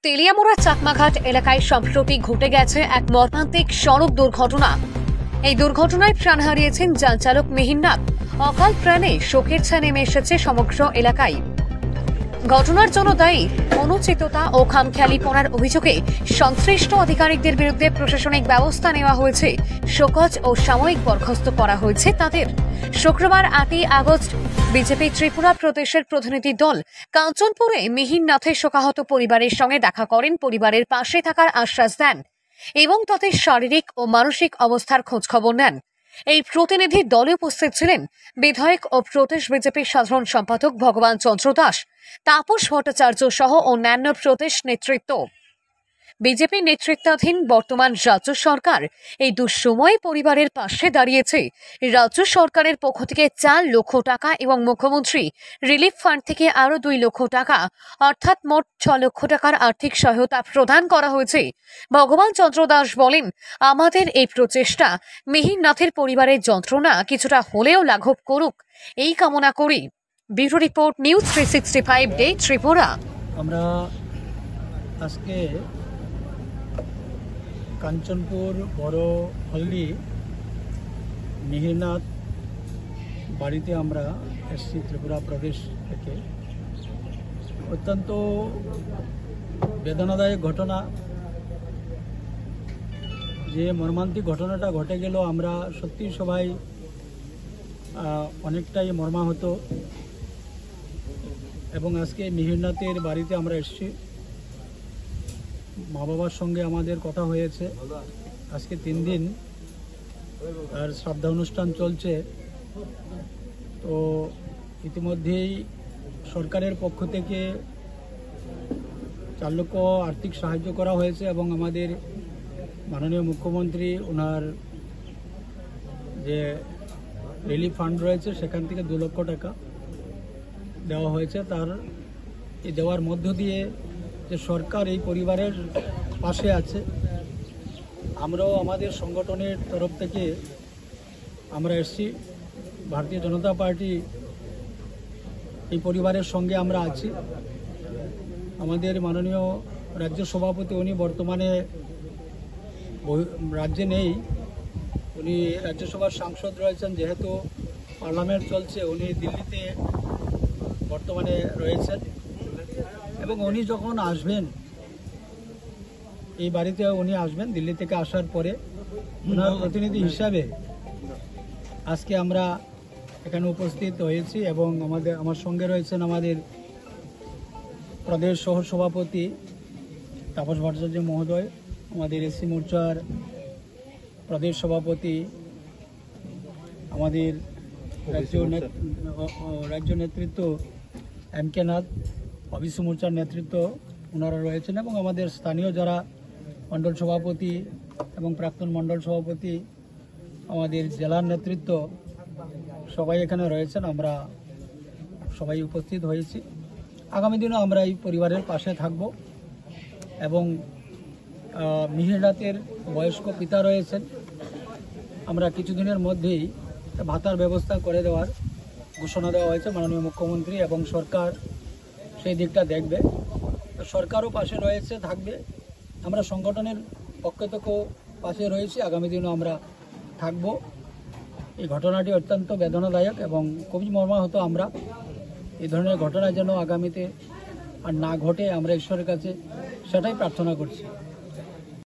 তেলিয়ামুড়া চাকমাঘাট এলাকায় সম্প্রতি ঘটে গেছে এক মর্মান্তিক সড়ক দুর্ঘটনা। এই দুর্ঘটনায় প্রাণ হারিয়েছেন যান চালক মিহিরনাথ। অকাল প্রাণে শোকের ছায়া নেমে এসেছে সমগ্র এলাকায়। ঘটনার জন্য দায়ী অনুচিততা ও খামখেয়ালিপনার অভিযোগে সংশ্লিষ্ট আধিকারিকদের বিরুদ্ধে প্রশাসনিক ব্যবস্থা নেওয়া হয়েছে। শোকজ ও সাময়িক বরখাস্ত করা হয়েছে তাদের। শুক্রবার 8ই আগস্ট বিজেপি ত্রিপুরা প্রদেশের প্রতিনিধি দল কাঞ্চনপুরে মিহিরনাথের শোকাহত পরিবারের সঙ্গে দেখা করেন, পরিবারের পাশে থাকার আশ্বাস দেন এবং তাদের শারীরিক ও মানসিক অবস্থার খোঁজখবর নেন। এই প্রতিনিধি দলে উপস্থিত ছিলেন বিধায়ক ও প্রদেশ বিজেপির সাধারণ সম্পাদক ভগবান চন্দ্র দাস, তাপস ভট্টাচার্য সহ অন্যান্য প্রদেশ নেতৃত্ব। বিজেপি নেতৃত্বাধীন বর্তমান রাজ্য সরকার এই দুঃসময়ে পরিবারের পাশে দাঁড়িয়েছে। রাজ্য সরকারের পক্ষ থেকে 4 লক্ষ টাকা এবং মুখ্যমন্ত্রী রিলিফ ফান্ড থেকে আরও 2 লক্ষ টাকা অর্থাৎ মোট 6 লক্ষ টাকার আর্থিক সহায়তা প্রদান করা হয়েছে। ভগবান চন্দ্র দাস বলেন, আমাদের এই প্রচেষ্টা মিহিরনাথের পরিবারের যন্ত্রণা কিছুটা হলেও লাঘব করুক এই কামনা করি। Bureau report, news 365 day Tripura. আমরা আজকে কাঞ্চনপুর বড় হলদি মিহিরনাথ বাড়িতে আমরা এসেছি ত্রিপুরা প্রদেশ থেকে। অত্যন্ত বেদনাদায়ক ঘটনা, যে মর্মান্তিক ঘটনাটা ঘটে গেল, আমরা সত্যি সবাই অনেকটাই মর্মাহত। এবং আজকে মিহিরনাথের বাড়িতে আমরা এসেছি, মা বাবার সঙ্গে আমাদের কথা হয়েছে। আজকে 3 দিন তার শ্রাদ্ধ অনুষ্ঠান চলছে। তো ইতিমধ্যেই সরকারের পক্ষ থেকে 4 লক্ষ আর্থিক সাহায্য করা হয়েছে এবং আমাদের মাননীয় মুখ্যমন্ত্রী ওনার যে রিলিফ ফান্ড রয়েছে সেখান থেকে 2 লক্ষ টাকা দেওয়া হয়েছে। তার এই দেওয়ার মধ্য দিয়ে যে সরকার এই পরিবারের পাশে আছে, আমরাও আমাদের সংগঠনের তরফ থেকে আমরা এসছি। ভারতীয় জনতা পার্টি এই পরিবারের সঙ্গে আমরা আছি। আমাদের মাননীয় রাজ্য সভাপতি, উনি বর্তমানে রাজ্যে নেই, উনি রাজ্যসভার সাংসদ রয়েছেন। যেহেতু পার্লামেন্ট চলছে, উনি দিল্লিতে বর্তমানে রয়েছেন এবং উনি যখন আসবেন এই বাড়িতে, উনি আসবেন দিল্লি থেকে আসার পরে ওনার প্রতিনিধি হিসাবে আজকে আমরা এখানে উপস্থিত হয়েছি। এবং আমার সঙ্গে রয়েছেন আমাদের প্রদেশ সহ সভাপতি তাপস ভট্টাচার্য মহোদয়, আমাদের এসসি মোর্চার প্রদেশ সভাপতি, আমাদের রাজ্য নেতৃত্ব এম.কে. নাথ, ওবিসি মোর্চার নেতৃত্ব ওনারা রয়েছেন এবং আমাদের স্থানীয় যারা মণ্ডল সভাপতি এবং প্রাক্তন মণ্ডল সভাপতি, আমাদের জেলার নেতৃত্ব সবাই এখানে রয়েছেন। আমরা সবাই উপস্থিত হয়েছি। আগামী দিনও আমরা এই পরিবারের পাশে থাকব এবং মিহিরনাথের বয়স্ক পিতা রয়েছেন, আমরা কিছুদিনের মধ্যেই ভাতার ব্যবস্থা করে দেওয়ার ঘোষণা দেওয়া হয়েছে মাননীয় মুখ্যমন্ত্রী, এবং সরকার সেই দিকটা দেখবে। সরকারও পাশে রয়েছে, থাকবে। আমরা সংগঠনের পক্ষ থেকেও পাশে রয়েছি, আগামী দিনও আমরা থাকব। এই ঘটনাটি অত্যন্ত বেদনাদায়ক এবং খুবই মর্মাহত। আমরা এই ধরনের ঘটনা যেন আগামীতে আর না ঘটে, আমরা ঈশ্বরের কাছে সেটাই প্রার্থনা করছি।